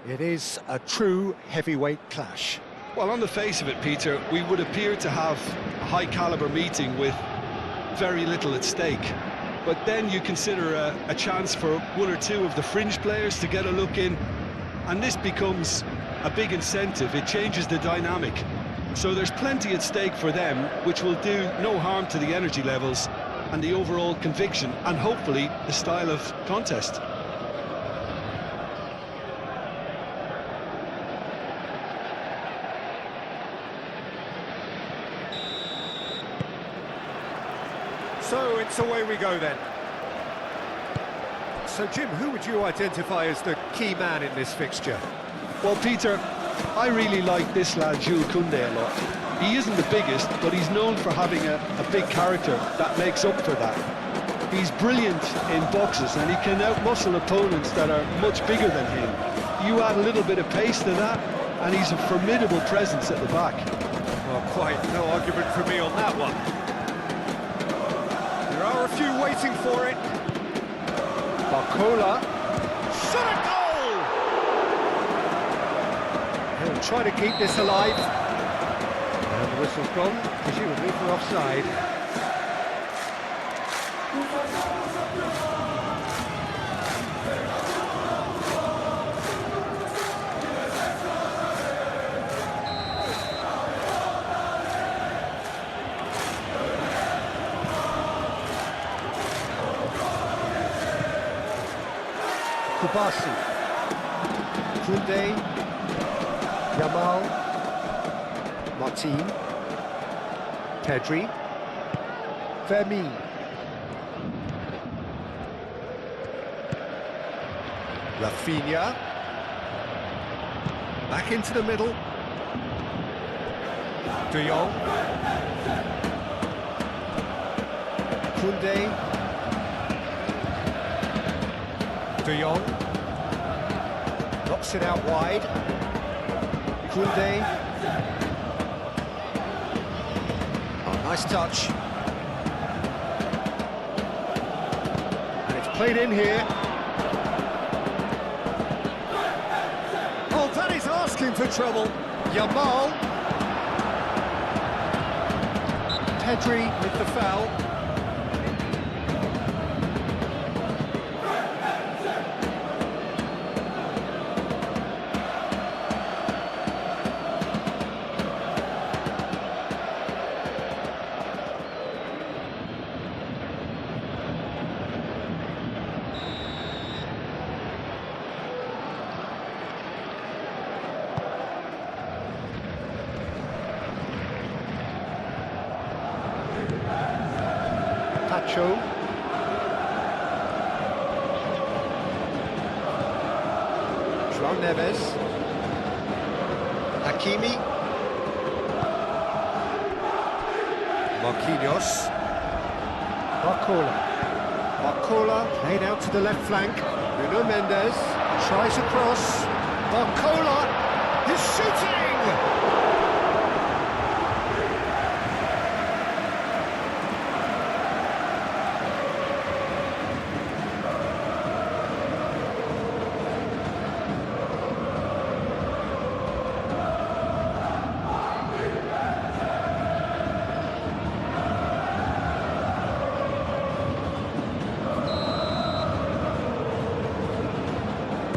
It is a true heavyweight clash. Well, on the face of it, Peter, we would appear to have a high-caliber meeting with very little at stake. But then you consider a chance for one or two of the fringe players to get a look in, and this becomes a big incentive. It changes the dynamic. So there's plenty at stake for them, which will do no harm to the energy levels and the overall conviction, and hopefully the style of contest. So it's away we go then. So Jim, who would you identify as the key man in this fixture? Well, Peter, I really like this lad, Jules Koundé, a lot. He isn't the biggest, but he's known for having a big character that makes up for that. He's brilliant in boxes, and he can outmuscle opponents that are much bigger than him. You add a little bit of pace to that, and he's a formidable presence at the back. Well, quite no argument for me on that one. There are a few waiting for it. Barcola. Shot a goal! He'll try to keep this alive. And the whistle's gone, presumably for offside. Kubasi, Koundé, Yamal, Martin, Pedri, Fermin, Rafinha, back into the middle, De Jong, Koundé, De Jong knocks it out wide. Koundé. Oh, nice touch. And it's played in here. Oh, that is asking for trouble. Yamal. Pedri with the foul. Pacho. João Neves. Hakimi. Marquinhos. Barcola. Barcola played out to the left flank. Nuno Mendes tries across. Barcola is shooting!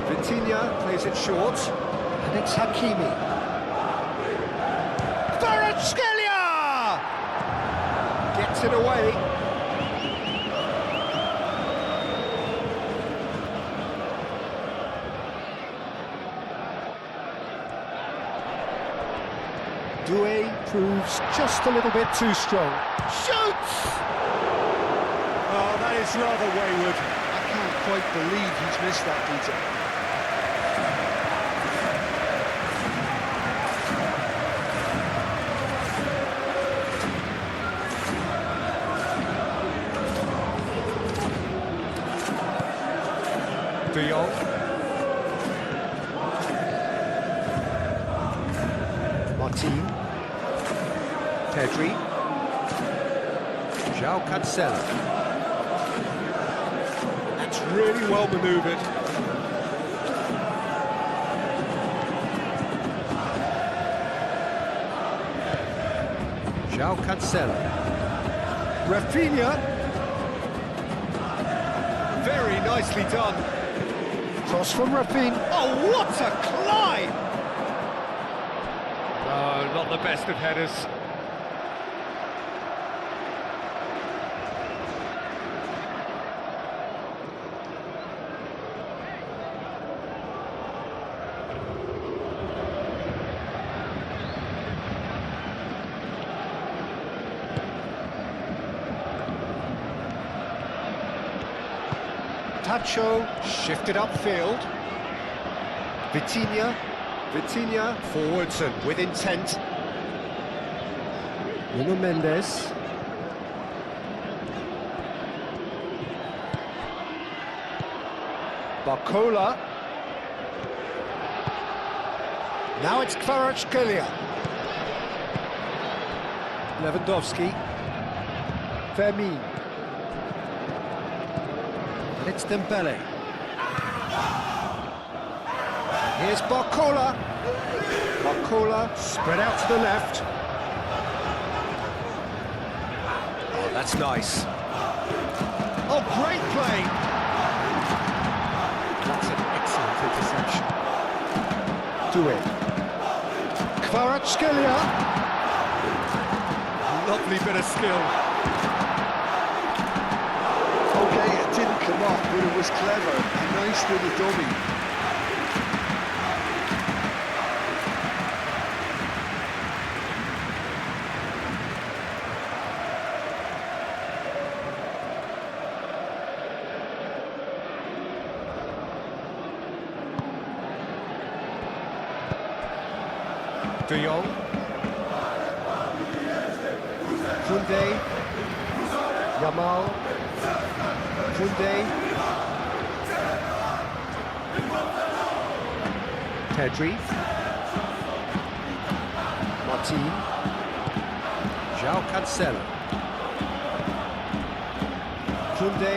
Vitinha plays it short, and it's Hakimi. Kvaratskhelia gets it away. Doué proves just a little bit too strong. Shoots! Oh, that is rather wayward. I can't quite believe he's missed that, Peter. De Jong. Martin. Pedri. João Cancelo. That's really well manoeuvred. João Cancelo. Rafinha. Very nicely done. Cross from Rafinha. Oh, what a climb! Oh, not the best of headers. Tacho shifted upfield. Vitinha forwards and with intent. Nuno Mendes. Barcola. Now it's Kvaratskhelia. Lewandowski. Fermin. And it's Dembele. Here's Barcola. Barcola spread out to the left. Oh, that's nice. Oh, great play. That's an excellent interception. Doué. Kvaratskhelia. Lovely bit of skill. Okay, it didn't come off, but it was clever. A nice little dummy. De Jong. Koundé. Yamal. Koundé. Pedri. Martin. João Cancelo. Koundé.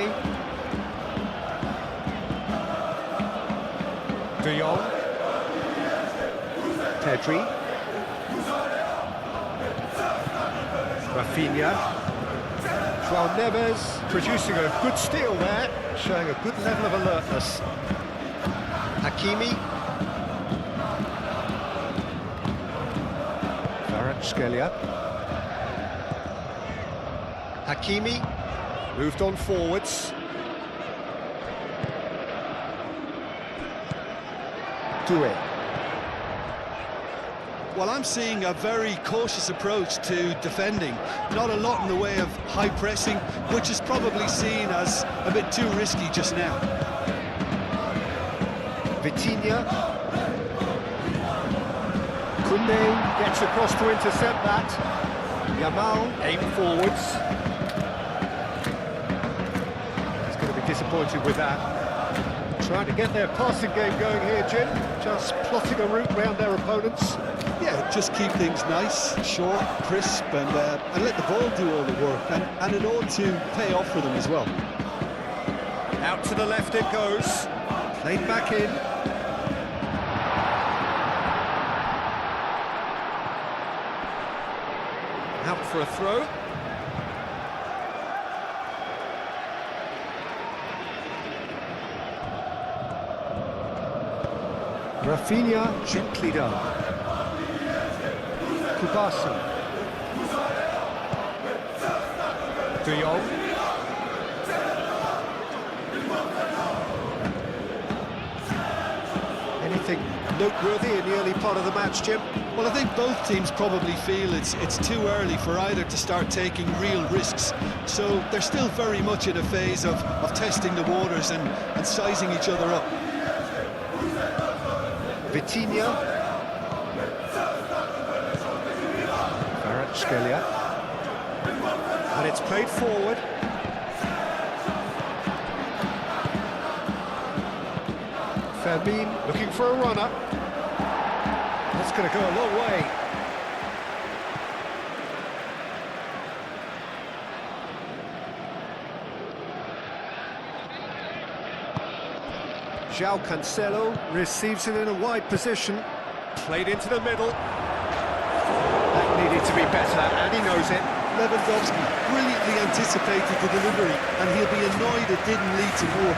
De Jong. Pedri. Rafinha. João Neves producing a good steal there, showing a good level of alertness. Hakimi. Kvaratskhelia. Hakimi moved on forwards. Doué. Well, I'm seeing a very cautious approach to defending. Not a lot in the way of high pressing, which is probably seen as a bit too risky just now. Vitinha. Koundé gets across to intercept that. Yamal aim forwards. He's going to be disappointed with that. Trying to get their passing game going here, Jim. Just plotting a route round their opponents. Yeah, just keep things nice, short, crisp, and let the ball do all the work. And it ought to pay off for them as well. Out to the left it goes. Played back in. Out for a throw. Rafinha gently done. Kubasi. De Jong. Anything noteworthy in the early part of the match, Jim? Well, I think both teams probably feel it's too early for either to start taking real risks. So they're still very much in a phase of testing the waters and sizing each other up. Vitinha. Kvaratskhelia. And it's played forward. Fermin looking for a runner. That's going to go a long way. João Cancelo receives it in a wide position. Played into the middle. That Needed to be better, and he knows it. Lewandowski brilliantly anticipated the delivery, and he'll be annoyed it didn't lead to more.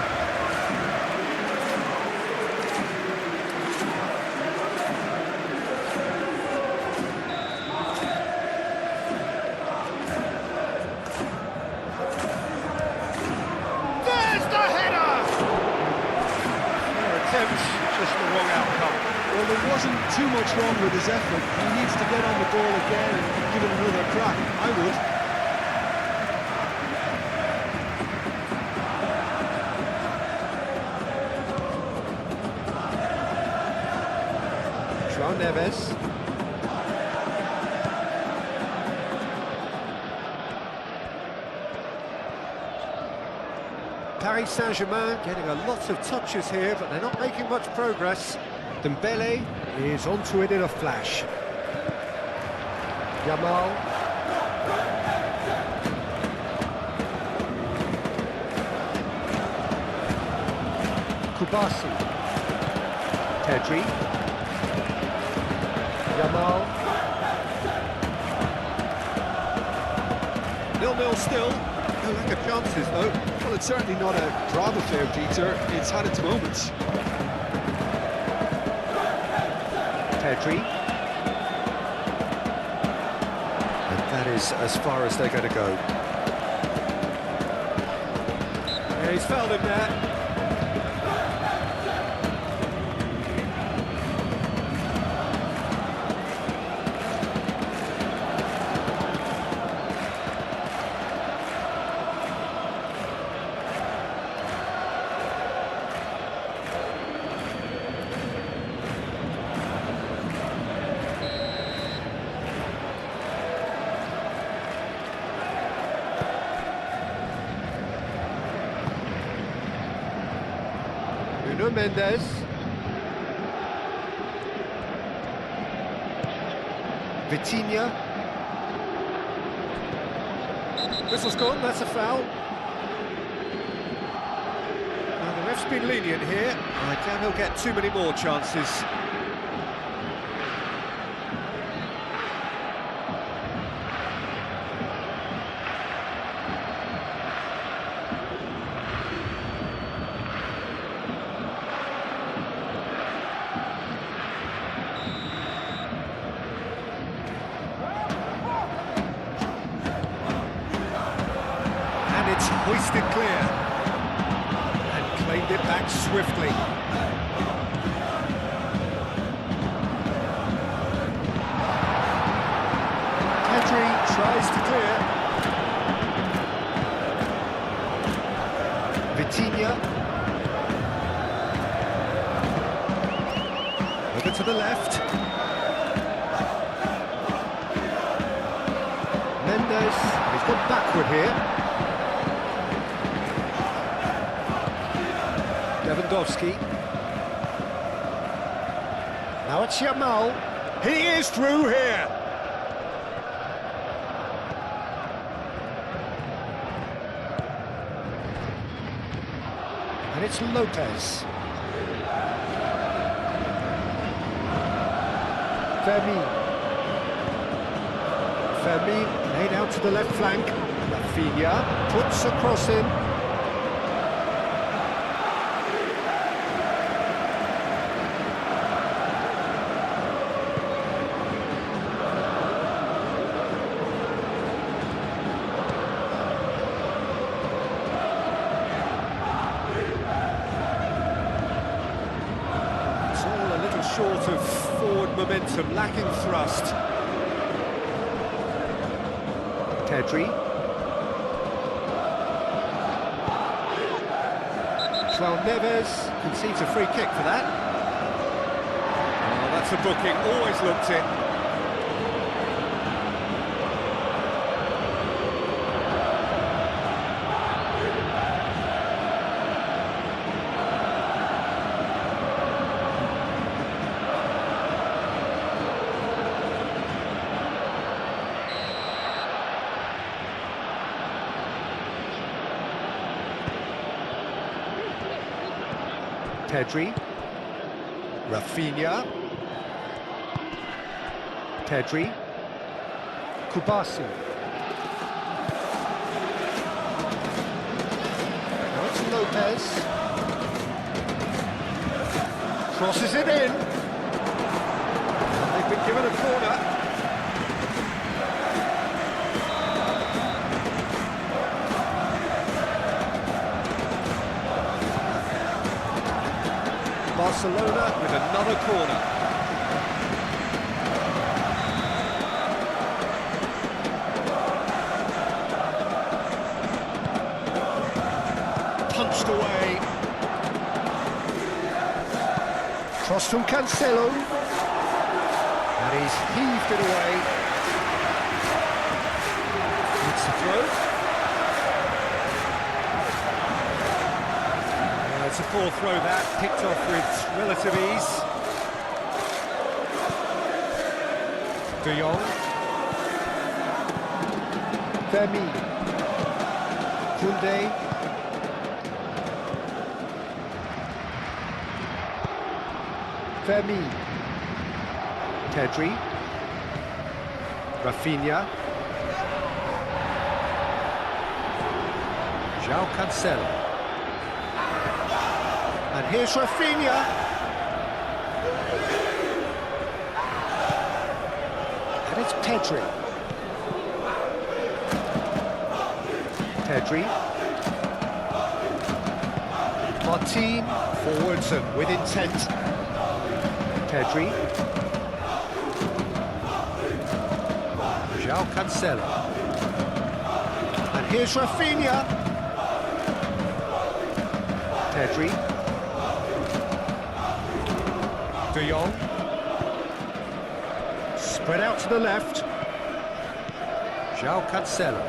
There's the header! Their attempt, just the wrong outcome. Well, there wasn't too much wrong with his effort. He needs to get on the ball again and give it another crack. I would. João Neves. Paris Saint-Germain getting a lot of touches here, but they're not making much progress. Dembele is onto it in a flash. Yamal. Kubasi. Pedri. Yamal. 0-0 still. No lack of chances though. Well, it's certainly not a drama affair, Peter. It's had its moments. Pedri. And that is as far as they're going to go. Yeah, he's fouled him there. Nuno Mendes. Vitinha. Whistle's gone, that's a foul. Now the ref's been lenient here. I doubt he'll get too many more chances. It's hoisted clear and claimed it back swiftly. Pedri tries to clear. Vitinha. Over to the left. Mendes, he's gone backward here. Lewandowski. Now it's Yamal. He is through here. And it's Lopez. Fermin laid out to the left flank. Rafinha puts a cross in. Short of forward momentum, lacking thrust. Pedri. João Neves concedes a free kick for that. Oh, that's a booking, always looked it. Pedri. Rafinha. Pedri. Kubasi. Now it's Lopez. Crosses it in. They've been given a corner. Barcelona with another corner. Punched away. Cross from Cancelo. And he's heaved it away. It's a throw. It's a poor throw that, picked off with relative ease. De Jong. Femi. Koundé. Femi. Pedri. Rafinha. João Cancelo. And here's Rafinha. And it's Pedri. Pedri. Martin, forwards and with intent. Pedri. João Cancelo. And here's Rafinha. Pedri. De Jong. Spread out to the left. João Cancelo.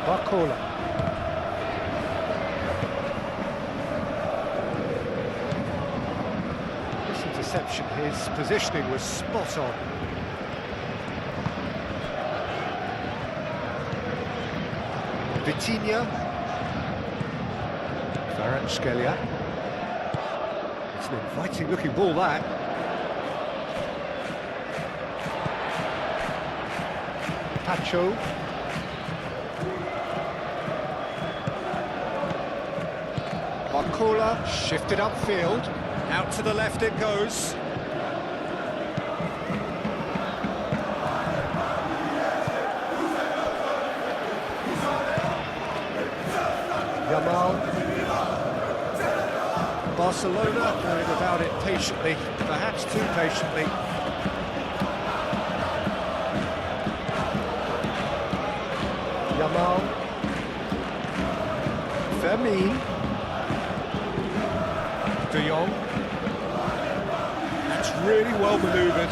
Barcola. This interception, his positioning was spot on. Vitinha. Kvaratskhelia. It's an inviting looking ball that. Pacho. Barcola shifted upfield. Out to the left it goes. Yamal. Barcelona going about it patiently, perhaps too patiently. Yamal. Femi. De Jong. That's really well manoeuvred.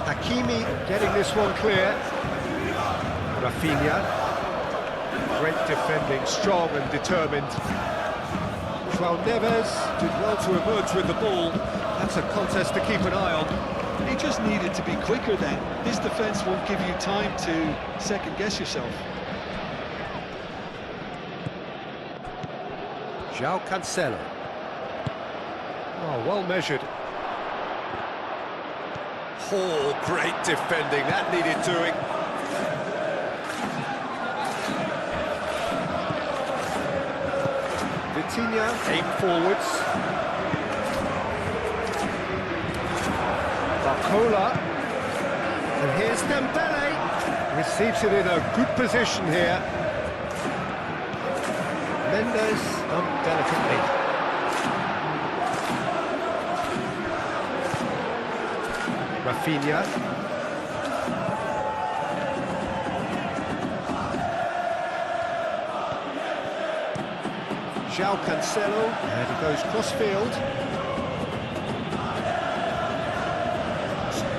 Hakimi getting this one clear. Rafinha. Great defending, strong and determined. João Neves did well to emerge with the ball. That's a contest to keep an eye on. He just needed to be quicker then. This defence won't give you time to second-guess yourself. João Cancelo. Oh, well measured. Oh, great defending, that needed doing. Vitinha, aim forwards. Barcola. And here's Dembele. Receives it in a good position here. Mendes, delicately. Rafinha. João Cancelo, and he goes cross-field.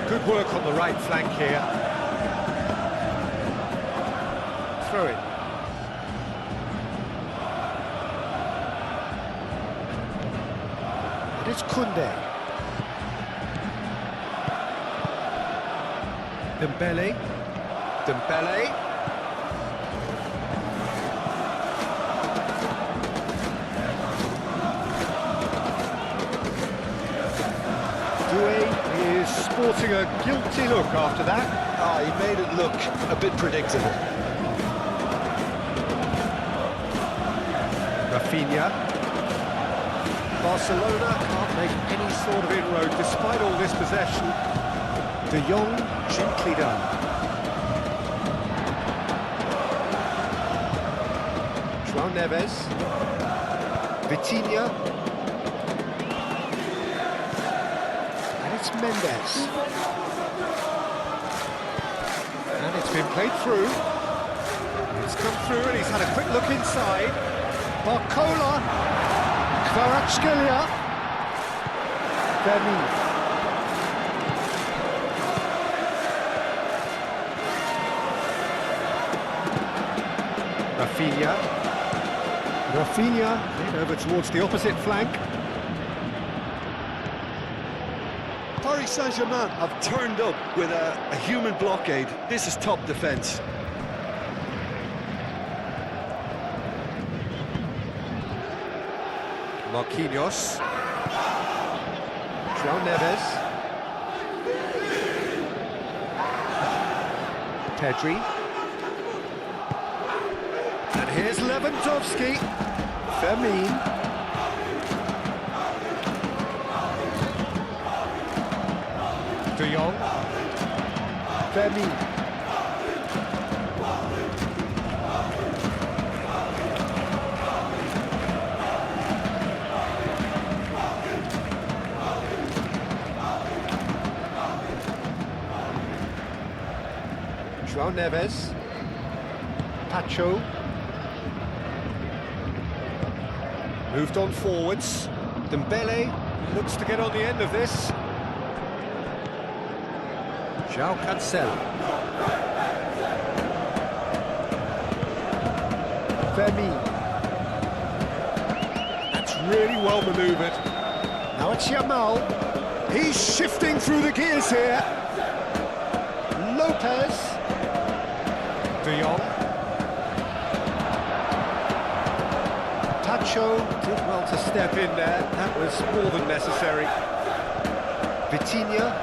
Good work on the right flank here. Throw it. And it's Koundé. Dembele. sporting a guilty look after that. Ah, he made it look a bit predictable. Rafinha. Barcelona can't make any sort of inroad despite all this possession. De Jong, gently done. João Neves. Vitinha. And it's Mendes. And it's been played through. It's come through and he's had a quick look inside. Barcola. Kvaratskhelia. Vermi. Rafinha played over towards the opposite flank. Paris Saint-Germain have turned up with a human blockade. This is top defence. Marquinhos. João Neves. Pedri. And here's Lewandowski. Fermin. De Jong. Fermin. João Neves. Pacho. Moved on forwards. Dembele looks to get on the end of this. João Cancelo. Fermin. That's really well manoeuvred. Now it's Yamal. He's shifting through the gears here. Lopez. De Jong. Pacho did well to step in there. That was more than necessary. Vitinha.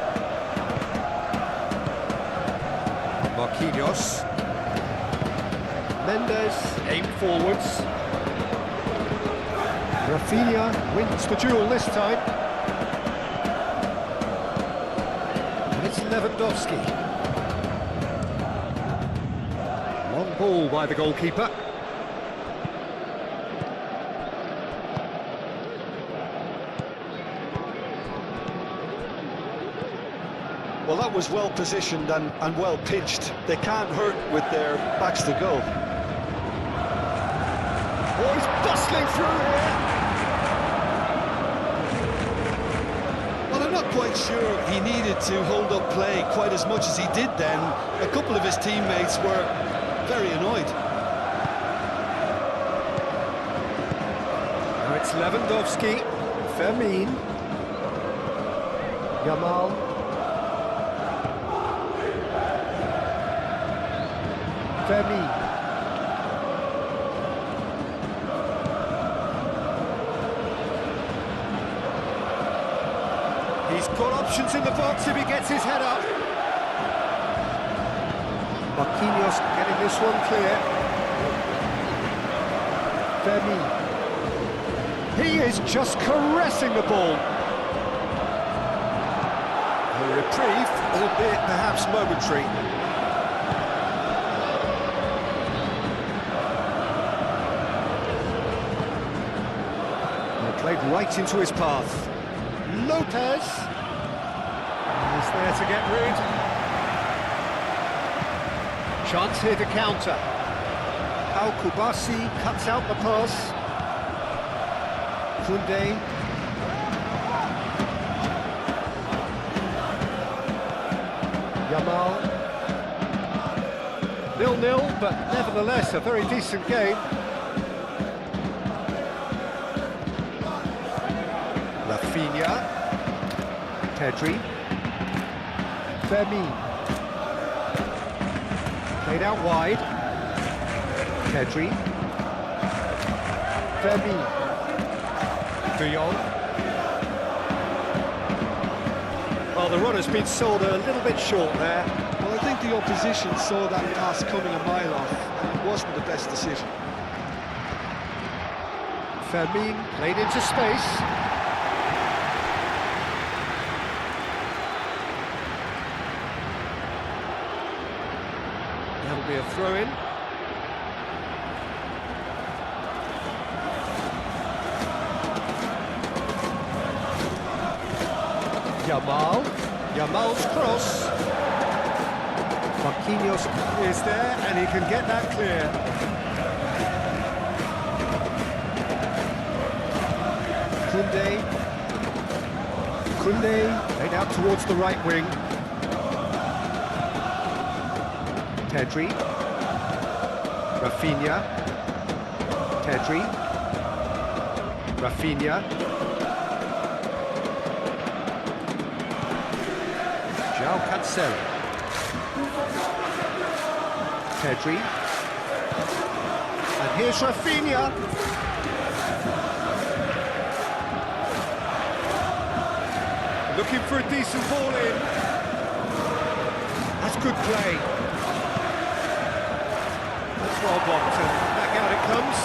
Marquinhos. Mendes aimed forwards. Rafinha wins the duel this time. And it's Lewandowski. Long ball by the goalkeeper. Well, that was well positioned and well pitched. They can't hurt with their backs to goal. Oh, he's bustling through here. Well, I'm not quite sure he needed to hold up play quite as much as he did then. A couple of his teammates were very annoyed. Now it's Lewandowski. Fermin. Yamal. Fermin. He's got options in the box if he gets his head up. Marquinhos getting this one clear. Fermin. He is just caressing the ball. A reprieve, albeit perhaps momentary. Played right into his path. Lopez is there to get rid. Chance here to counter. Pau Kubasi cuts out the pass. Koundé. Yamal. 0-0, but nevertheless a very decent game. Rafinha. Pedri. Fermin. Played out wide. Pedri. Fermin. De Jong. Well, the run has been sold a little bit short there. Well, I think the opposition saw that pass coming a mile off, and it wasn't the best decision. Fermin played into space. That'll be a throw-in. Yamal's cross. Marquinhos is there, and he can get that clear. Koundé laid out towards the right wing. Pedri. Rafinha. João Cancelo. Pedri. And here's Rafinha. Looking for a decent ball in. That's good play. That's well blocked, and back out it comes.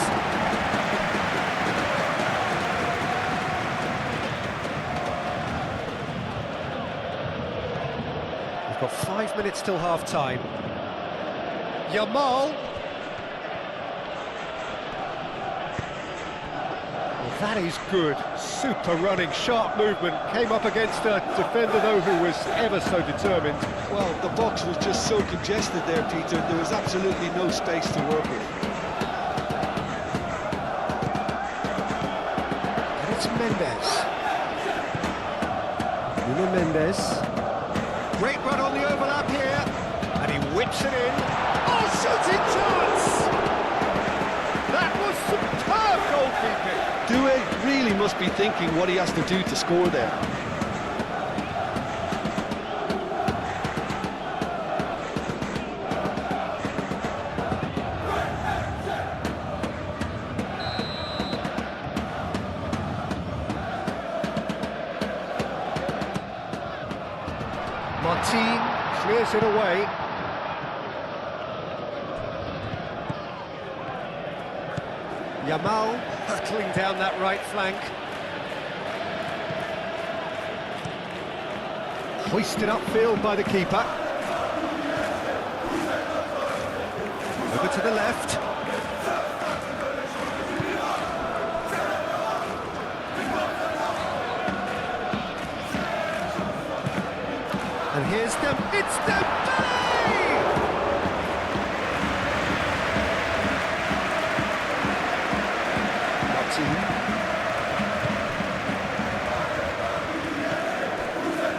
We've got 5 minutes till half-time. Yamal. Well, that is good. Super running, sharp movement. Came up against a defender, though, who was ever so determined. Well, the box was just so congested there, Peter. There was absolutely no space to work with. And it's Nuno Mendes. Great run on the overlap here. And he whips it in. Oh, shooting chance! That was superb goalkeeping. Doué really must be thinking what he has to do to score there. Martin clears it away. Yamal hurtling down that right flank. Hoisted upfield by the keeper. Over to the left. And here's it's Dembele!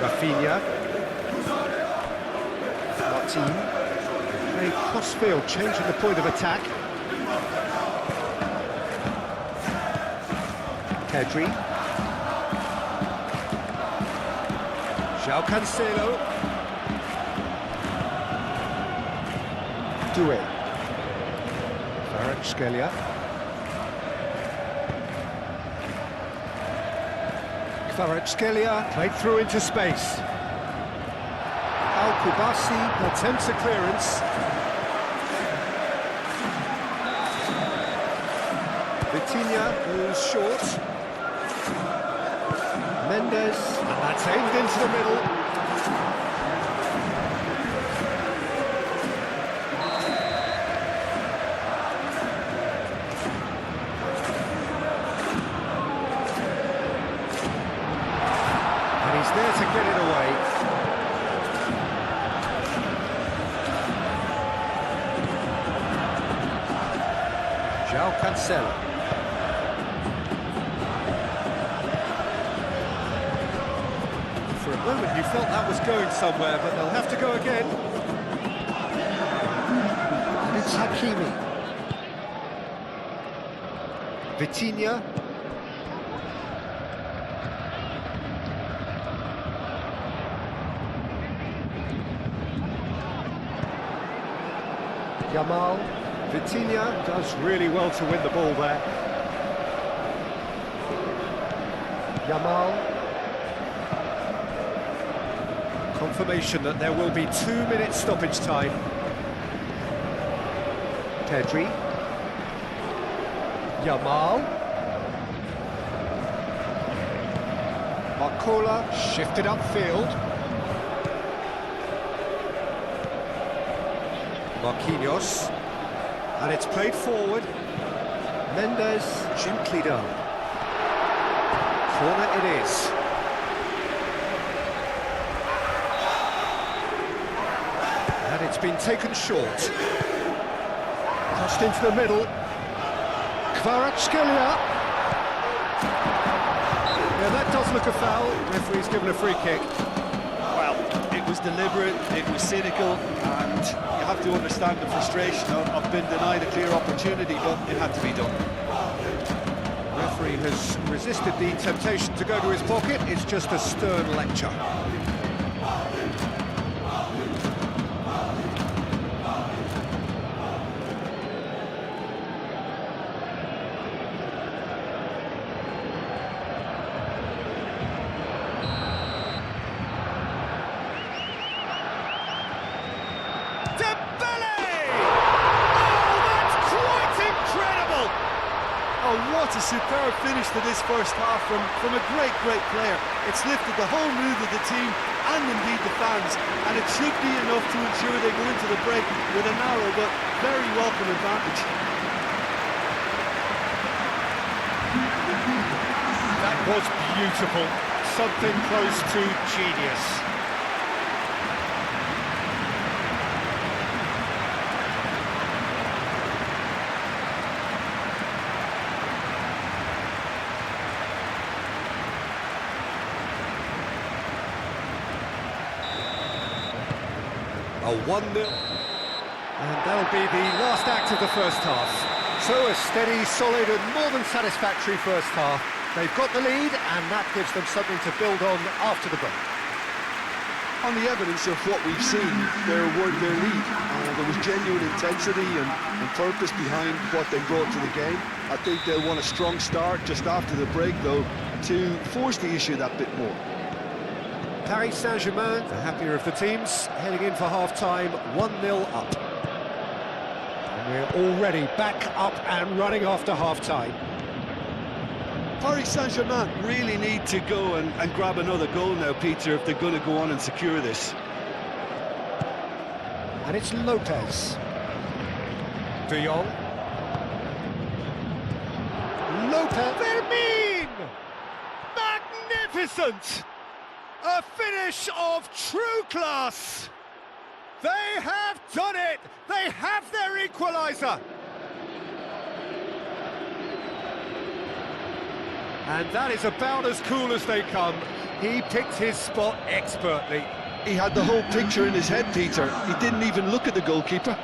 Rafinha. Martin. Playing cross-field, changing the point of attack. Pedri. João Cancelo. Doué. Kvaratskhelia. Kvaratskhelia played through into space. Al-Kubasi attempts a clearance. Vitinha goes short. Mendes, and that's aimed into the middle. And he's there to get it away. João Cancelo. For a moment you felt that was going somewhere, but they'll have to go again. And it's Hakimi. Vitinha. Yamal. Vitinha does really well to win the ball there. Confirmation that there will be 2 minutes stoppage time. Pedri. Yamal. Marcola shifted upfield. Marquinhos. And it's played forward. Mendes gently done. Corner it is. And it's been taken short. Crossed into the middle. Kvaratskhelia. Yeah, that does look a foul. Referee's given a free kick. Well, it was deliberate, it was cynical, and you have to understand the frustration of being denied a clear opportunity, but it had to be done. Referee has resisted the temptation to go to his pocket. It's just a stern lecture. Oh, what a superb finish to this first half from a great player. It's lifted the whole mood of the team and indeed the fans, and it should be enough to ensure they go into the break with a narrow but very welcome advantage. That was beautiful. Something close to genius. A 1-0. And that'll be the last act of the first half. So a steady, solid and more than satisfactory first half. They've got the lead and that gives them something to build on after the break. On the evidence of what we've seen, they're worth their lead. There was genuine intensity and purpose behind what they brought to the game. I think they'll want a strong start just after the break, though, to force the issue that bit more. Paris Saint-Germain, the happier of the teams, heading in for half-time, 1-0 up. And we're already back up and running after half-time. Paris Saint-Germain really need to go and grab another goal now, Peter, if they're going to go on and secure this. And it's Lopez. De Jong. Lopez. Vermin! Magnificent! A finish of true class! They have done it! They have their equaliser! And that is about as cool as they come. He picked his spot expertly. He had the whole picture in his head, Peter. He didn't even look at the goalkeeper.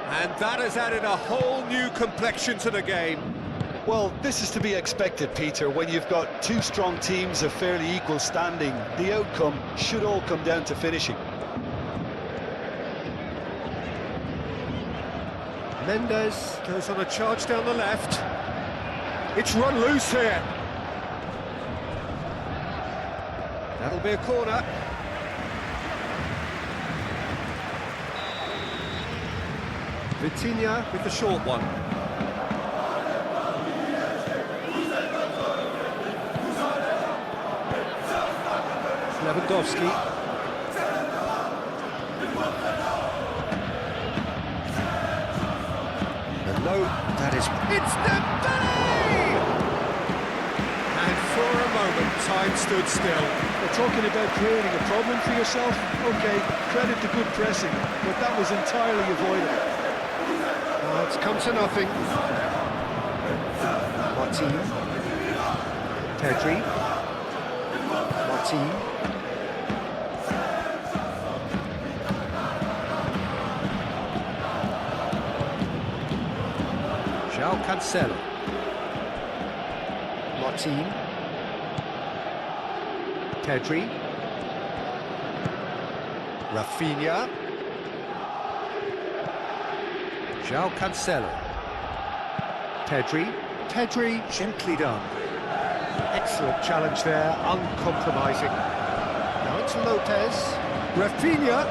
And that has added a whole new complexion to the game. Well, this is to be expected, Peter. When you've got two strong teams of fairly equal standing, the outcome should all come down to finishing. Mendes goes on a charge down the left. It's run loose here. That'll be a corner. Vitinha with the short one. Lewandowski. No, that is... It's Dembele! And for a moment, time stood still. We're talking about creating a problem for yourself? OK, credit to good pressing, but that was entirely avoidable. It's come to nothing. Martin. Pedri. Martin. João Cancelo. Martin. Pedri. Rafinha. João Cancelo. Pedri. Pedri, gently done. Excellent challenge there, uncompromising. Now it's Lopez. Rafinha.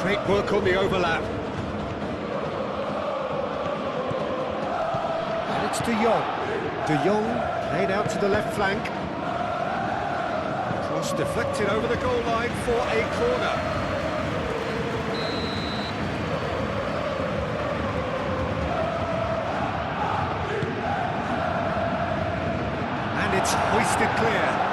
Great work on the overlap. And it's De Jong. De Jong played out to the left flank. Cross deflected over the goal line for a corner. And it's hoisted clear.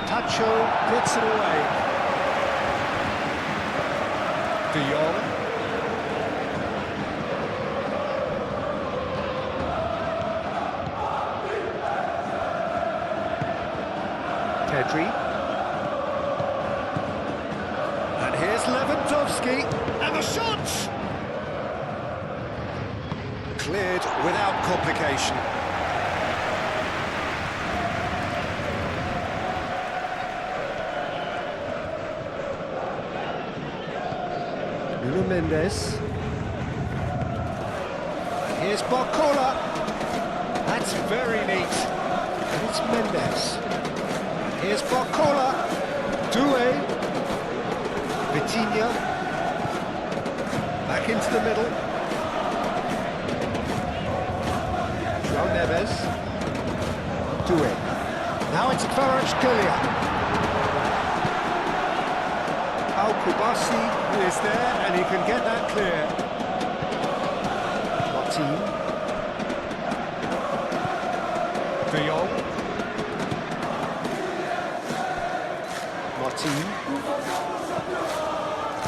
Tacho gets it away. De Jong. Pedri. And here's Lewandowski. And the shot! Cleared without complication. Nuno Mendes. Here's Barcola. That's very neat. And it's Mendes. Here's Barcola. Doué. Vitinha. Back into the middle. João Neves. Doué. Now it's Kvaratskhelia. Kubasi is there and he can get that clear. Martin. De Jong. Martin.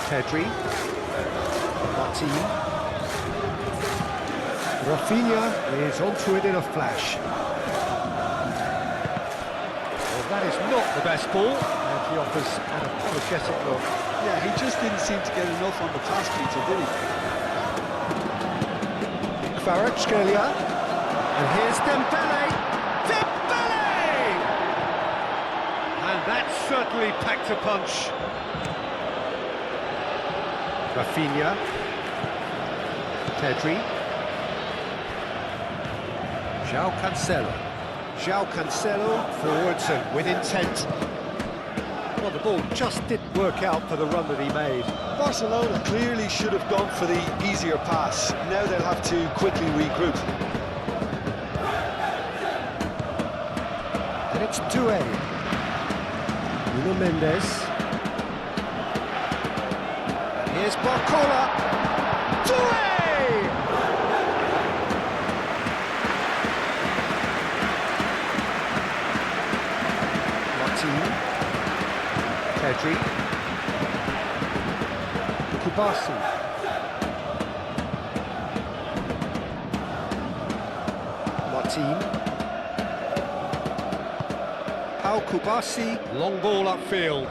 Pedri. Martin. Rafinha is onto it in a flash. Well, that is not the best ball, and he offers an apologetic look. Yeah, he just didn't seem to get enough on the pass, Peter, did he? Kvaratskhelia. And here's Dembele. Dembele! And that certainly packed a punch. Rafinha. Pedri. João Cancelo. João Cancelo forwards and with intent. Well, the ball just didn't work out for the run that he made. Barcelona clearly should have gone for the easier pass. Now they'll have to quickly regroup. And it's Doué. Nuno Mendes. And here's Barcola. Doué! Martin. Pedri. Kubasi. Martin. Kubasi. Long ball upfield.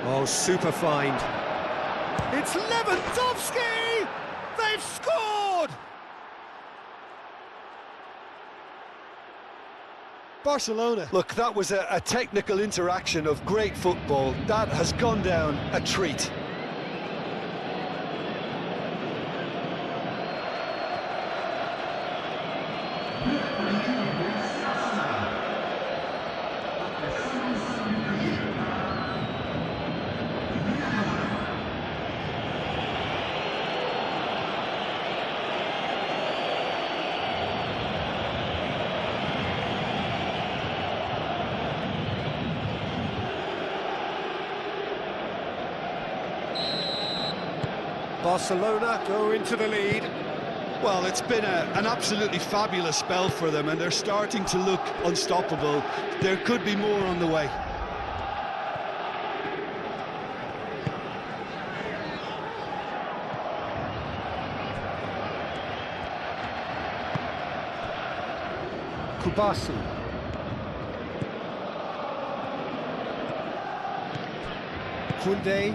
Oh, super find. It's Lewandowski! They've scored! Barcelona. Look, that was a technical interaction of great football. That has gone down a treat. Barcelona go into the lead. Well, it's been an absolutely fabulous spell for them, and they're starting to look unstoppable. There could be more on the way. Kubasu. Koundé.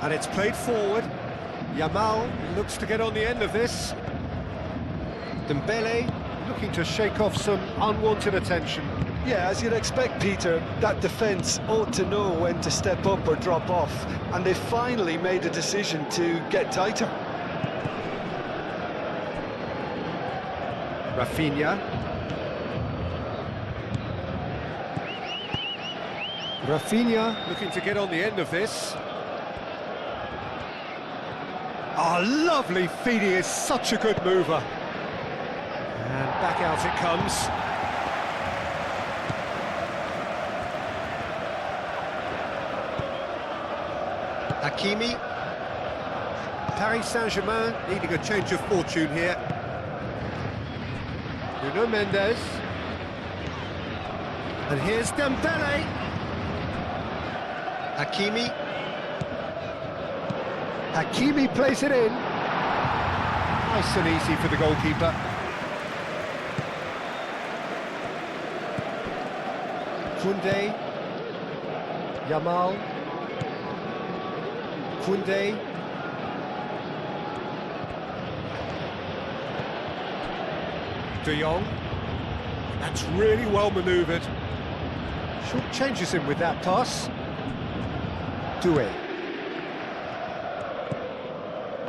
And it's played forward. Yamal looks to get on the end of this. Dembele looking to shake off some unwanted attention. Yeah, as you'd expect, Peter, that defence ought to know when to step up or drop off, and they finally made a decision to get tighter. Rafinha. Rafinha looking to get on the end of this. Oh, lovely feed, he is such a good mover. And back out it comes. Hakimi. Paris Saint-Germain needing a change of fortune here. Nuno Mendes. And here's Dembele. Hakimi. Hakimi plays it in. Nice and easy for the goalkeeper. Koundé. Yamal. Koundé. De Jong. That's really well manoeuvred. Short changes him with that pass. Doué.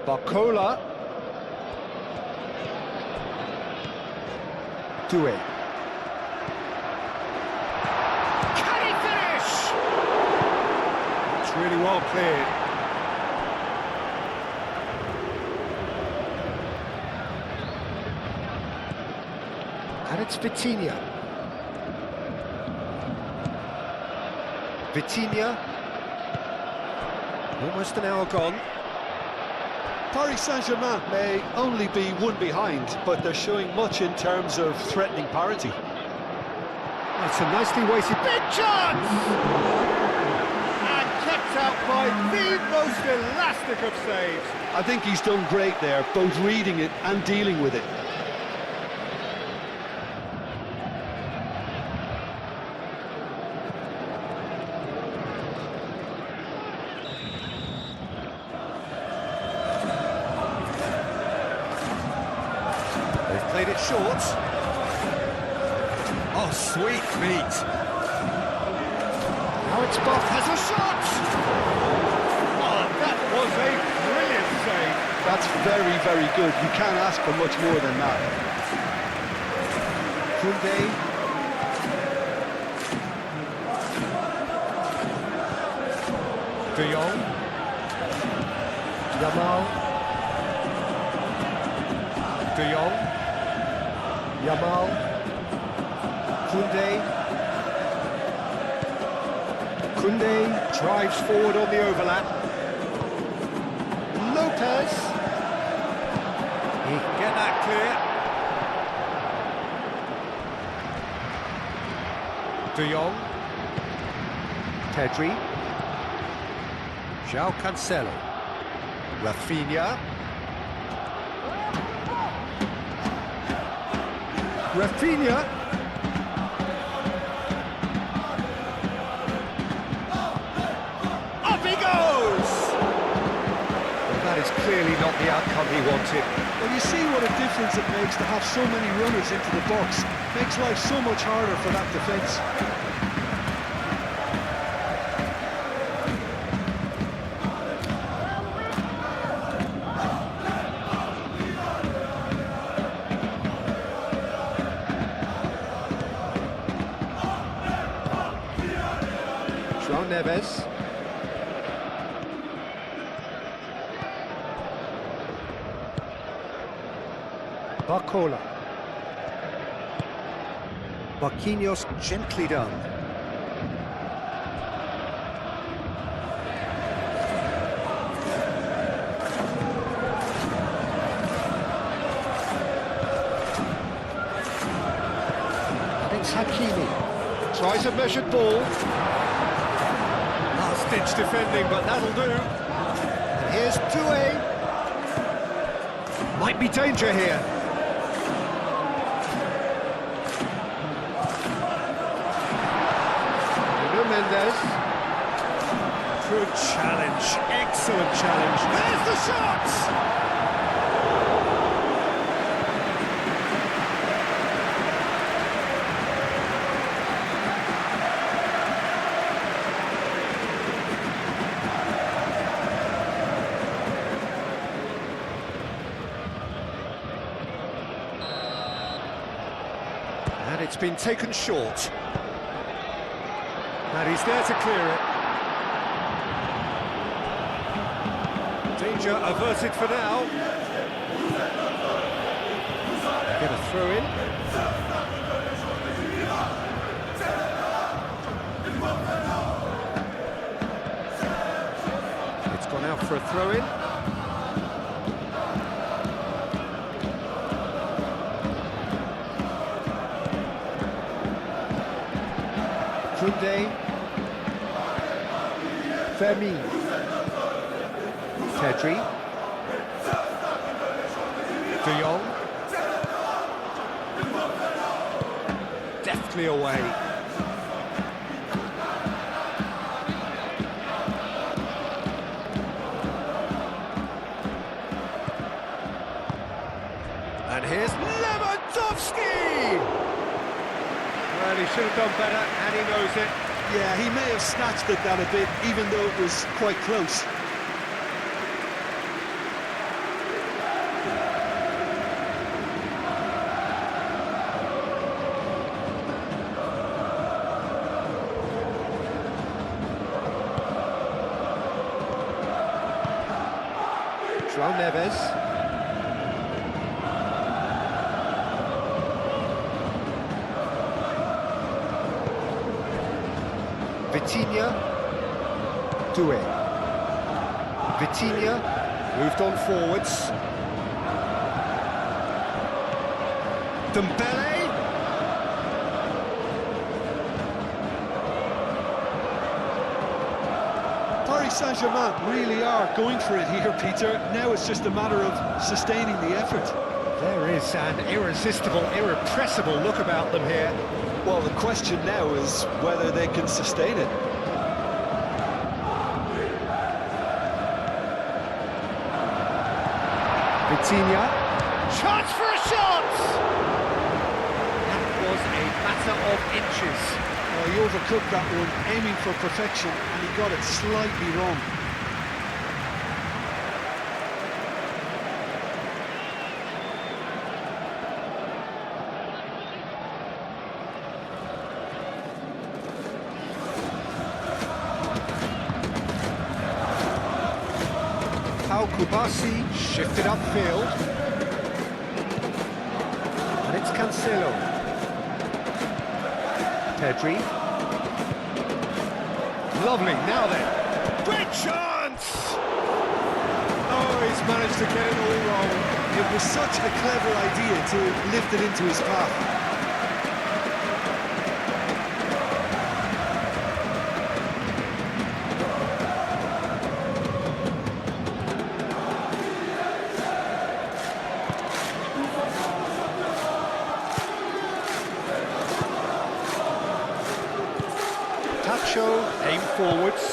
Barcola. Doué. Can he finish? It's really well cleared. And it's Vitinha. Vitinha. Almost an hour gone. Paris Saint-Germain may only be one behind, but they're showing much in terms of threatening parity. That's a nicely weighted big chance! And kept out by the most elastic of saves. I think he's done great there, both reading it and dealing with it. Played it short. Oh, sweet feet. Now it's Buff has a shot. Oh, that was a brilliant save. That's very, very good. You can't ask for much more than that. Koundé. De Jong. Yamal. De Jong. Yamal, Koundé. Koundé drives forward on the overlap. Lopez. He can get that clear. De Jong. Pedri. João Cancelo. Rafinha. Rafinha. Up he goes! Well, that is clearly not the outcome he wanted. Well, you see what a difference it makes to have so many runners into the box. Makes life so much harder for that defence. Neves. Barcola. Marquinhos gently done. And it's Hakimi. Tries a measured ball. Ditch defending, but that'll do. And here's Doué. Might be danger here. Mendes. Good challenge, excellent challenge. There's the shot! And it's been taken short. And he's there to clear it. Danger averted for now. Get a throw in. It's gone out for a throw in. Kunde, Fermin, Pedri, De Jong, deftly away. And here's Lewandowski! Well, he should have done better, and he knows it. Yeah, he may have snatched at that a bit, even though it was quite close. João Neves. Vitinha, Doué. Vitinha moved on forwards. Dembele. Paris Saint-Germain really are going for it here, Peter. Now it's just a matter of sustaining the effort. There is an irresistible, irrepressible look about them here. Well, the question now is whether they can sustain it. Vitinha. Chance for a shot! That was a matter of inches. Well, he overcooked that one, aiming for perfection, and he got it slightly wrong. Kubasi shifted upfield. And it's Cancelo. Pedri. Lovely, now then. Great chance! Oh, he's managed to get it all wrong. It was such a clever idea to lift it into his path. Aim forwards.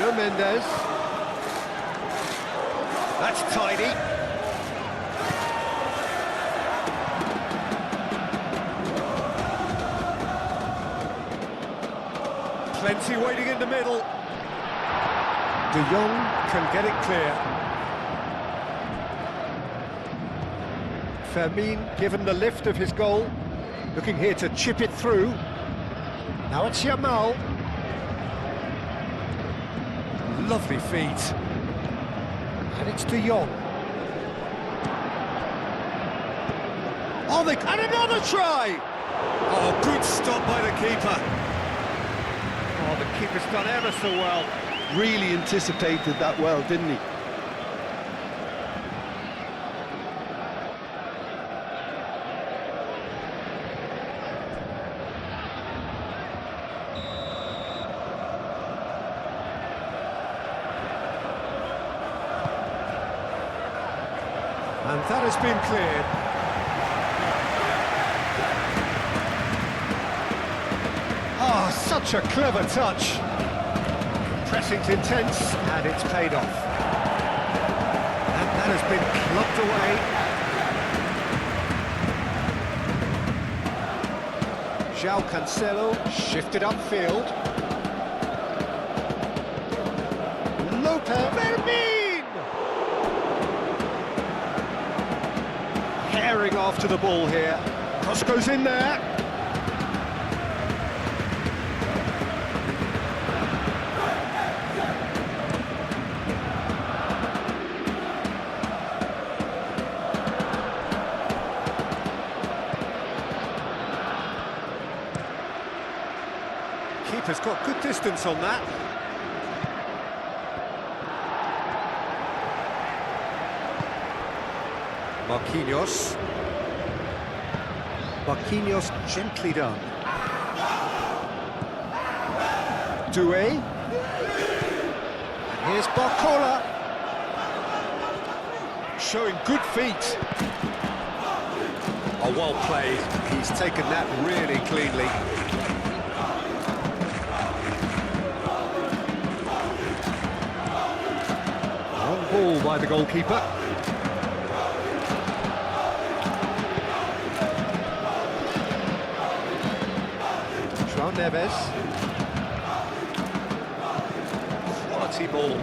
Nuno Mendes. That's tidy. Plenty waiting in the middle. De Jong can get it clear. Fermin given the lift of his goal. Looking here to chip it through. Now it's Yamal. Lovely feet. And it's De Jong. Oh, and another try! Oh, good stop by the keeper. Oh, the keeper's done ever so well. Really anticipated that well, didn't he? And that has been cleared. Such a clever touch. Pressing's intense, and it's paid off. And that has been clubbed away. João Cancelo shifted upfield. Lopez. Fermin! Herring after the ball here. Cross goes in there. Keeper's got good distance on that. Marquinhos gently done. Doué. And here's Barcola. Showing good feet. Oh, well played. He's taken that really cleanly. Long ball by the goalkeeper. João Neves. Quality ball.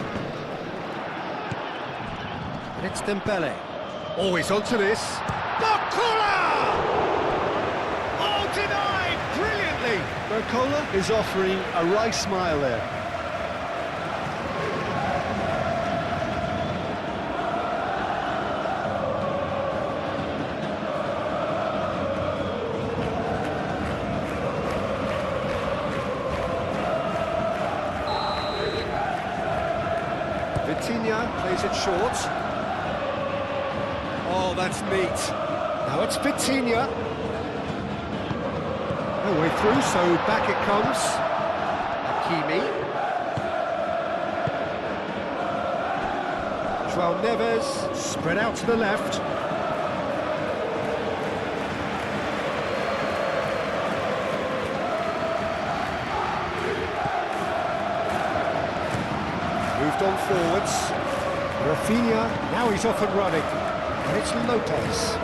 And it's Dembele. Always onto this. Barcola! Oh, denied! Brilliantly! Barcola is offering a wry smile there. Vitinha plays it short. Oh, that's neat. Now it's Vitinha. No way through, so back it comes. Hakimi. João Neves, spread out to the left. Moved on forwards. Rafinha, now he's off and running. And it's Lopez.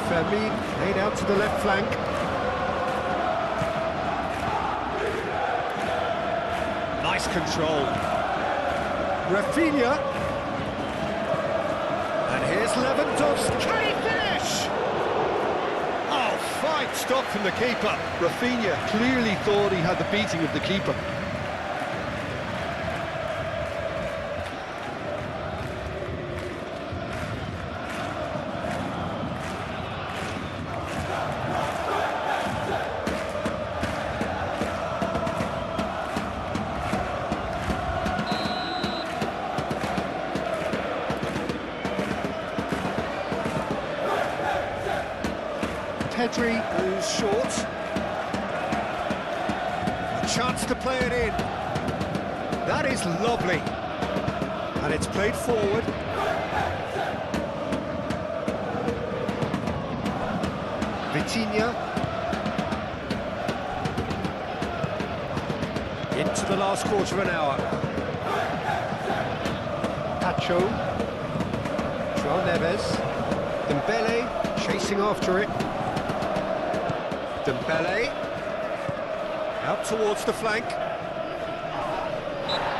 Fermin laid out to the left flank. Nice control. Rafinha. And here's Lewandowski. Can he finish? Oh, fine stop from the keeper. Rafinha clearly thought he had the beating of the keeper. Pedri moves short. A chance to play it in. That is lovely. And it's played forward. Vitinha. Into the last quarter of an hour. Pacho. João Neves. Dembele chasing after it. Dembele, out towards the flank.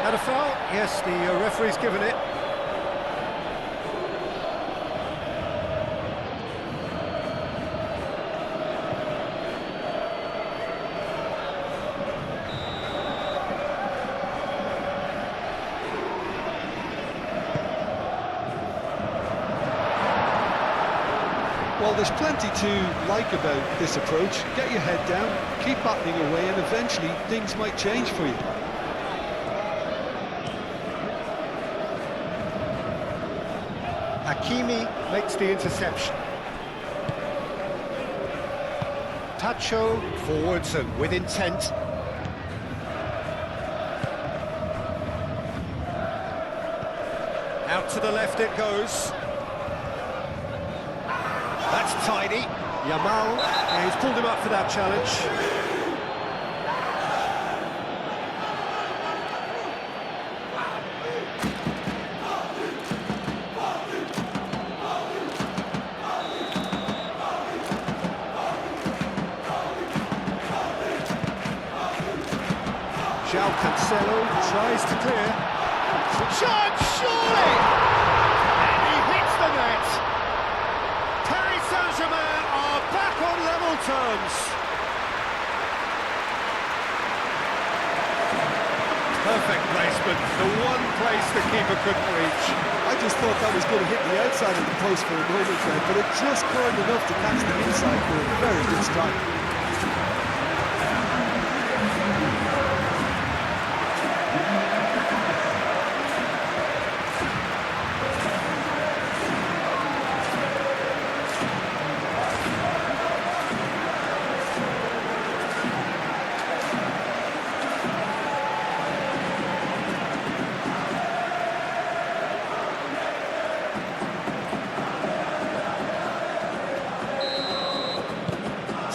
Had a foul? Yes, the referee's given it. Well, there's plenty to like about this approach. Get your head down, keep battling away, and eventually things might change for you. Hakimi makes the interception. Pacho forwards and with intent. Out to the left it goes. That's tidy. Yamal, he's pulled him up for that challenge. João Cancelo tries to clear. Chance, surely! And he hits the net. Paris Saint-Germain are back on level terms. Perfect placement, the one place the keeper couldn't reach. I just thought that was going to hit the outside of the post for a moment there, but it just curled enough to catch the inside for a very good strike.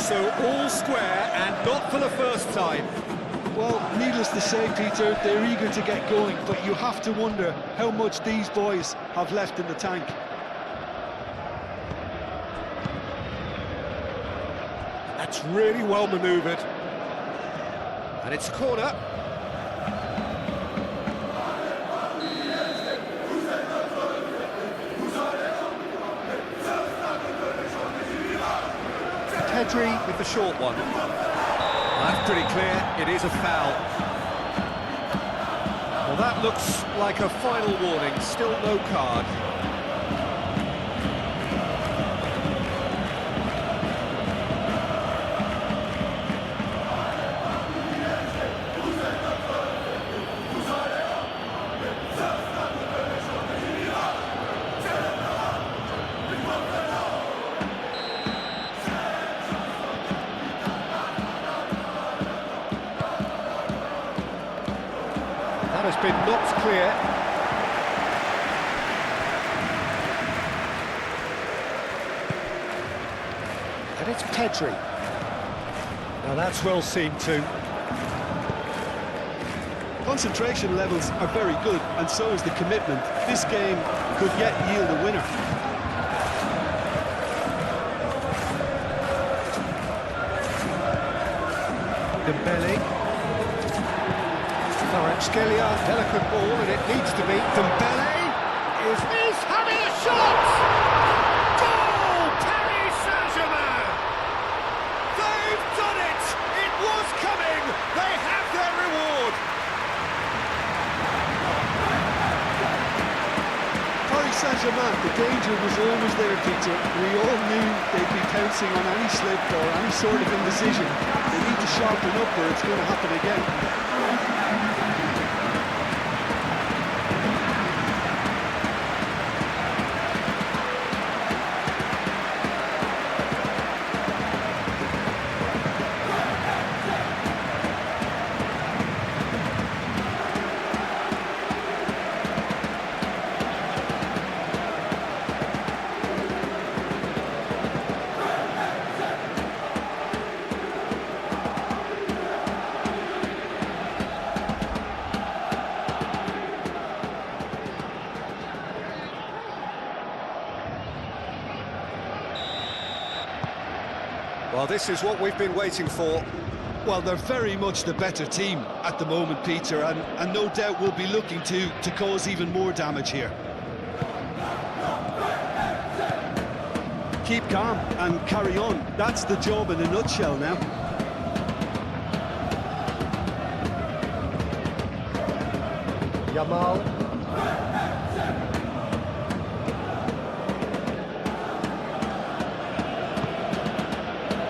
So all square, and not for the first time. Well, needless to say, Peter, they're eager to get going, but you have to wonder how much these boys have left in the tank. That's really well manoeuvred. And it's a corner. Pedri with the short one. That's pretty clear, it is a foul. Well, that looks like a final warning, still no card. That has been knocked clear. And it's Pedri. Now that's well seen too. Concentration levels are very good, and so is the commitment. This game could yet yield a winner. Dembele. Scalia, delicate ball, and it needs to be. Dembele is having a shot! Goal! Paris Saint-Germain! They've done it! It was coming! They have their reward! Paris Saint-Germain, the danger was always there, Peter. We all knew they'd be pouncing on any slip or any sort of indecision. They need to sharpen up or it's going to happen again. Well, this is what we've been waiting for. Well, they're very much the better team at the moment, Peter, and no doubt will be looking to cause even more damage here. Keep calm and carry on. That's the job in a nutshell now. Yamal.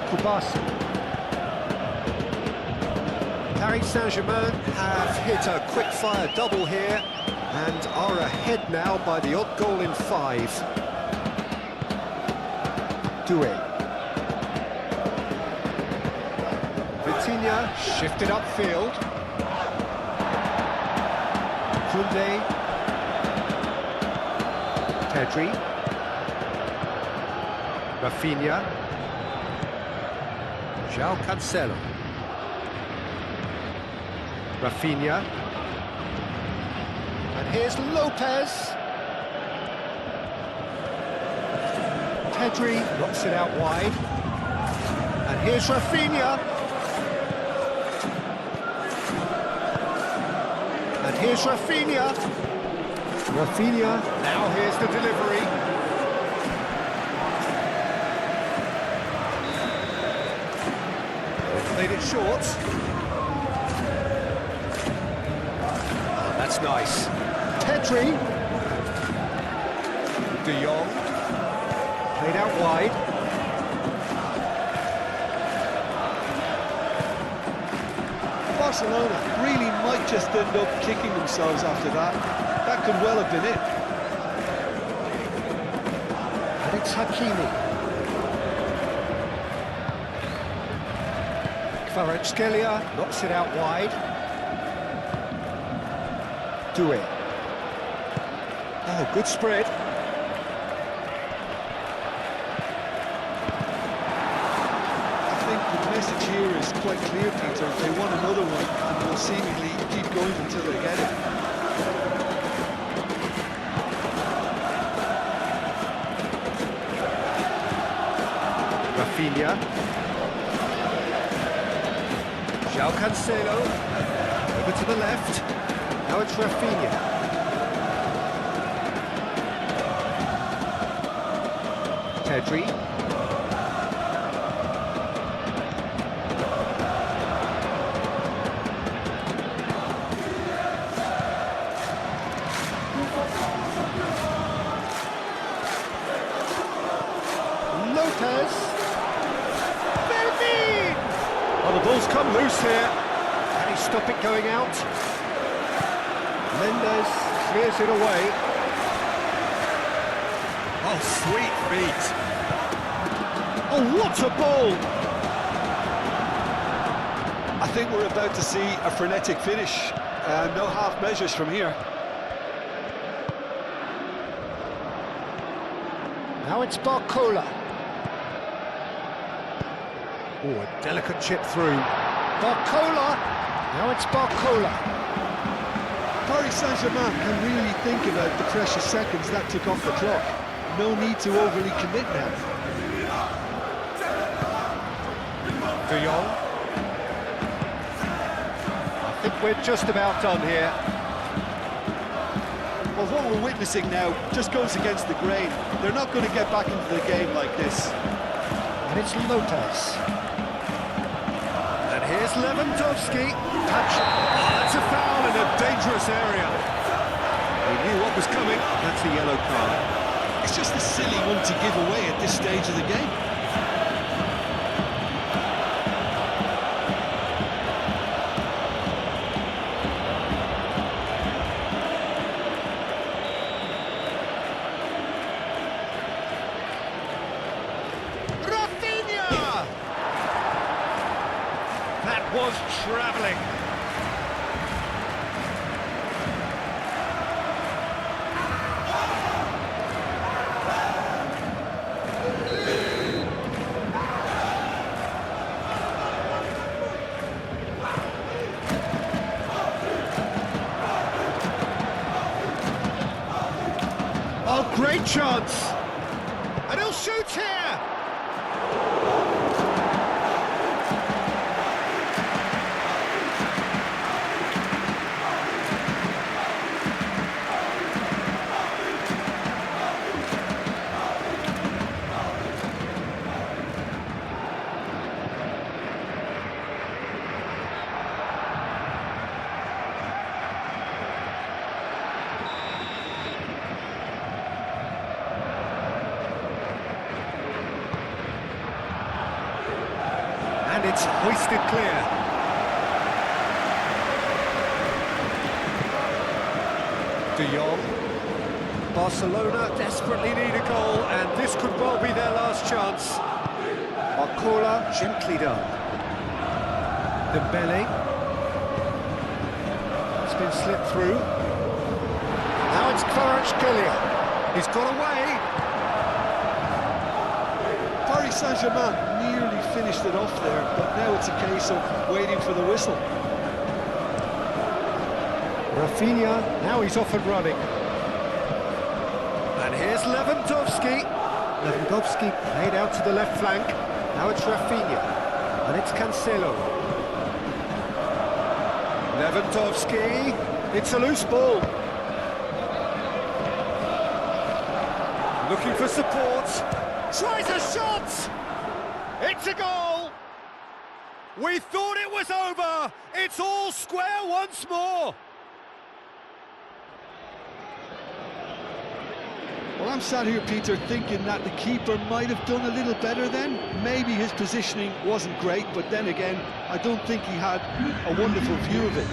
Kubasi. Paris Saint-Germain have hit a quick-fire double here and are ahead now by the odd goal in 5. Doué. Vitinha shifted upfield. Koundé. Pedri. Rafinha. João Cancelo. Rafinha. And here's Lopez. Pedri knocks it out wide. And here's Rafinha. here's Rafinha. Rafinha, now here's the delivery. They've played it short. Oh, that's nice. Pedri. De Jong. Played out wide. Barcelona really might just end up kicking themselves after that. That could well have been it. And it's Hakimi. Kvaratskhelia knocks it out wide. Do it. Oh, good spread. I think the message here is quite clear, Peter. They want another one and will seemingly keep going until they get it. Rafinha. João Cancelo. Over to the left. Now it's Rafinha. Pedri. Lopez. Berlin! Oh, the ball's come loose here. Can he stop it going out? Mendes clears it away. Oh, sweet feet. Oh, what a ball! I think we're about to see a frenetic finish. No half measures from here. Now it's Barcola. Oh, a delicate chip through. Barcola! Now it's Barcola. Paris Saint-Germain can really think about the precious seconds that took off the clock. No need to overly commit now. De Jong. I think we're just about done here. Well, what we're witnessing now just goes against the grain. They're not going to get back into the game like this. And it's Lopez. And here's Lewandowski. Touch. Oh, that's a foul in a dangerous area. He knew what was coming. That's a yellow card. It's just a silly one to give away at this stage of the game. That was travelling. Oh, great chance. And he'll shoot here. And it's hoisted clear. De Jong. Barcelona desperately need a goal, and this could well be their last chance. Barcola, gently done. Dembele. It's been slipped through. Now it's Kvaratskhelia. He's got away. Paris Saint-Germain nearly finished it off there, but now it's a case of waiting for the whistle. Rafinha, now he's off and running. And here's Lewandowski. Lewandowski played out to the left flank. Now it's Rafinha. And it's Cancelo. Lewandowski. It's a loose ball. Looking for support. Tries a shot! It's a goal! We thought it was over. It's all square once more. Well, I'm sat here, Peter, thinking that the keeper might have done a little better then. Maybe his positioning wasn't great, but then again, I don't think he had a wonderful view of it.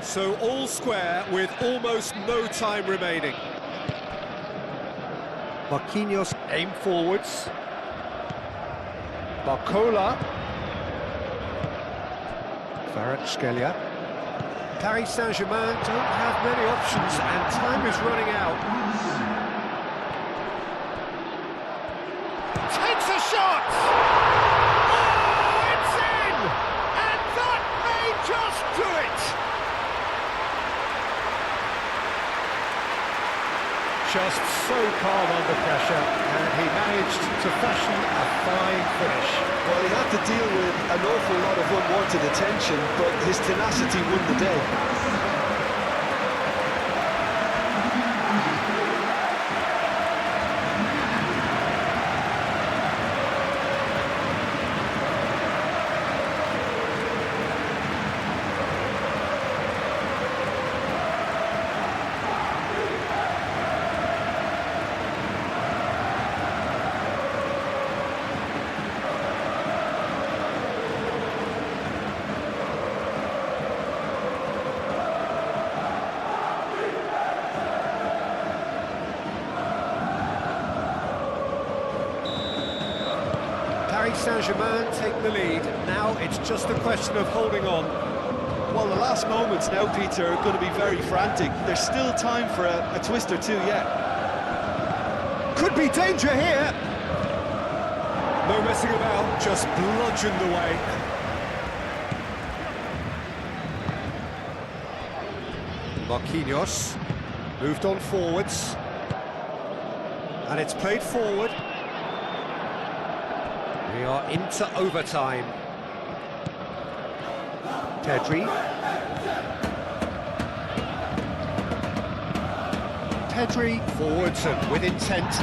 So all square with almost no time remaining. Marquinhos aim forwards. Barcola. Kvaratskhelia. Paris Saint-Germain don't have many options and time is running out. Takes a shot! Oh, it's in! And that may just do it! Just so calm under pressure, and he managed to fashion a fine finish. Well, he had to deal with an awful lot of unwanted attention, but his tenacity won the day. Paris Saint-Germain take the lead. Now it's just a question of holding on. Well, the last moments now, Peter, are going to be very frantic. There's still time for a twist or two yet. Could be danger here. No messing about, just bludgeoned away. Marquinhos moved on forwards. And it's played forward. We are into overtime. Pedri. Pedri forwards and with intent.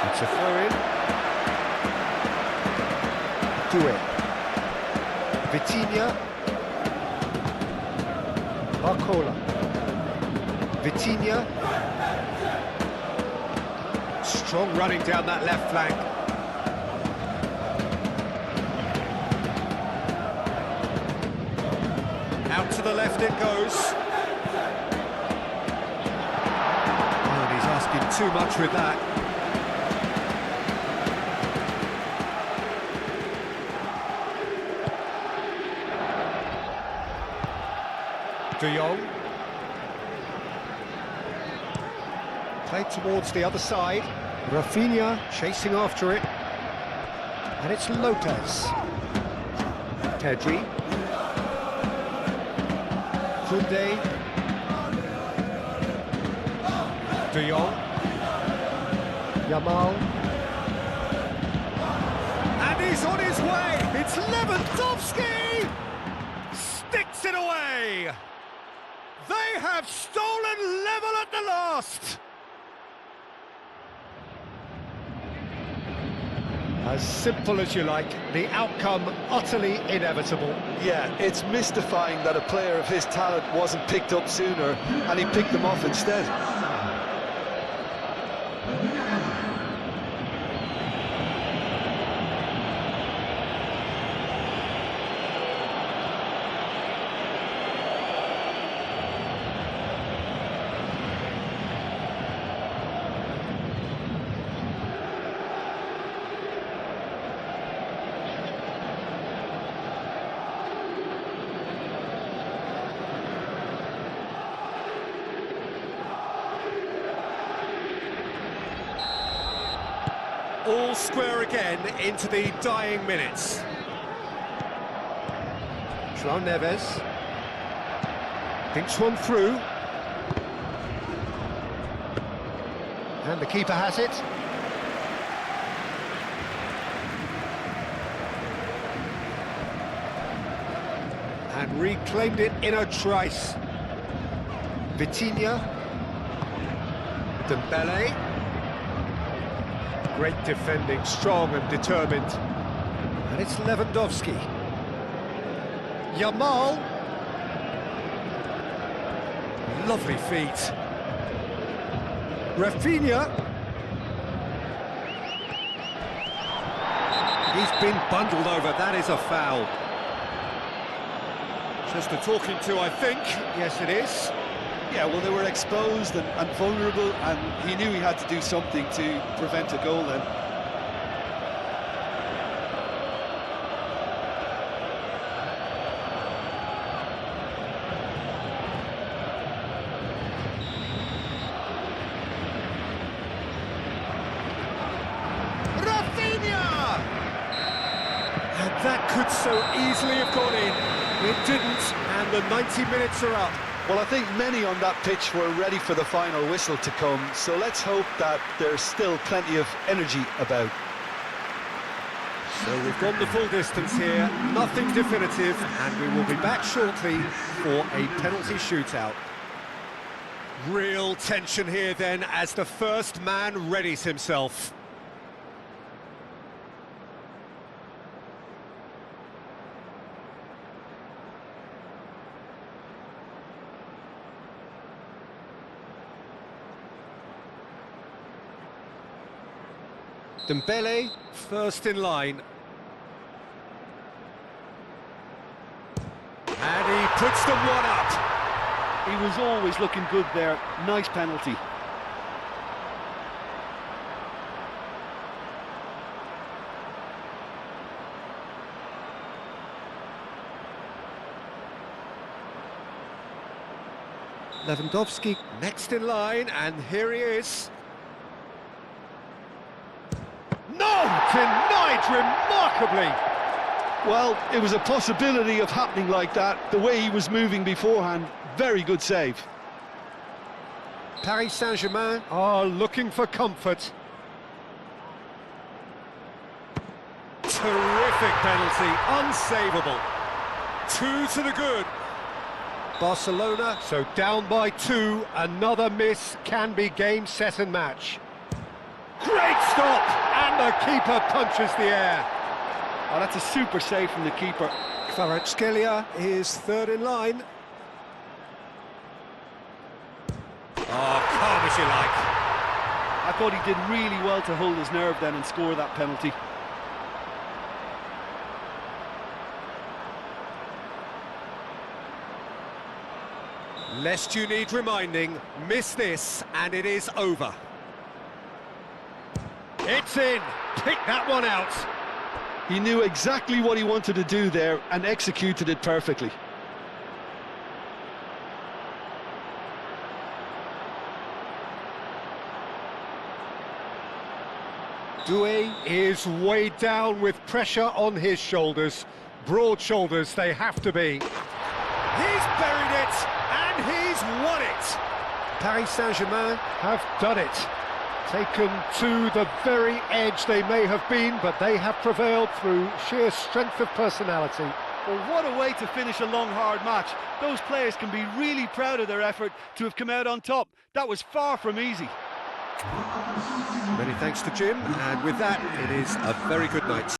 It's a throw-in. Do it. Vitinha. Barcola. Vitinha. Strong running down that left flank. Out to the left it goes. Oh, and he's asking too much with that. De Jong. Played towards the other side. Rafinha chasing after it. And it's Lopez. Pedri. Koundé. De Jong. Yamal. And he's on his way. It's Lewandowski. Sticks it away. They have stolen level at the last. As simple as you like, the outcome utterly inevitable. Yeah, it's mystifying that a player of his talent wasn't picked up sooner, and he picked them off instead. all square again into the dying minutes. João Neves thinks one through, and the keeper has it. And reclaimed it in a trice. Vitinha, Dembele, great defending, strong and determined. And it's Lewandowski. Yamal, lovely feet. Rafinha, he's been bundled over, that is a foul. Just a talking to, I think. Yes, it is. Yeah, well, they were exposed and vulnerable, and he knew he had to do something to prevent a goal then. Rafinha! And that could so easily have gone in. It didn't, and the 90 minutes are up. Well, I think many on that pitch were ready for the final whistle to come, so let's hope that there's still plenty of energy about. So we've gone the full distance here, nothing definitive, and we will be back shortly for a penalty shootout. Real tension here then as the first man readies himself. Dembele, first in line. And he puts them one up. He was always looking good there. Nice penalty. Lewandowski next in line, and here he is. No! Denied remarkably! Well, it was a possibility of happening like that. The way he was moving beforehand, very good save. Paris Saint-Germain are looking for comfort. Terrific penalty, unsavable. 2 to the good. Barcelona, so down by 2, another miss can be game, set and match. Great stop, and the keeper punches the air. Oh, that's a super save from the keeper. Kvaratskhelia is third in line. Oh, calm as you like. I thought he did really well to hold his nerve then and score that penalty. Lest you need reminding, miss this and it is over. It's in, pick that one out. He knew exactly what he wanted to do there and executed it perfectly. Doué is weighed down with pressure on his shoulders. Broad shoulders they have to be. He's buried it, and he's won it. Paris Saint-Germain have done it. Taken to the very edge they may have been, but they have prevailed through sheer strength of personality. Well, what a way to finish a long, hard match. Those players can be really proud of their effort to have come out on top. That was far from easy. Many thanks to Jim, and with that, it is a very good night.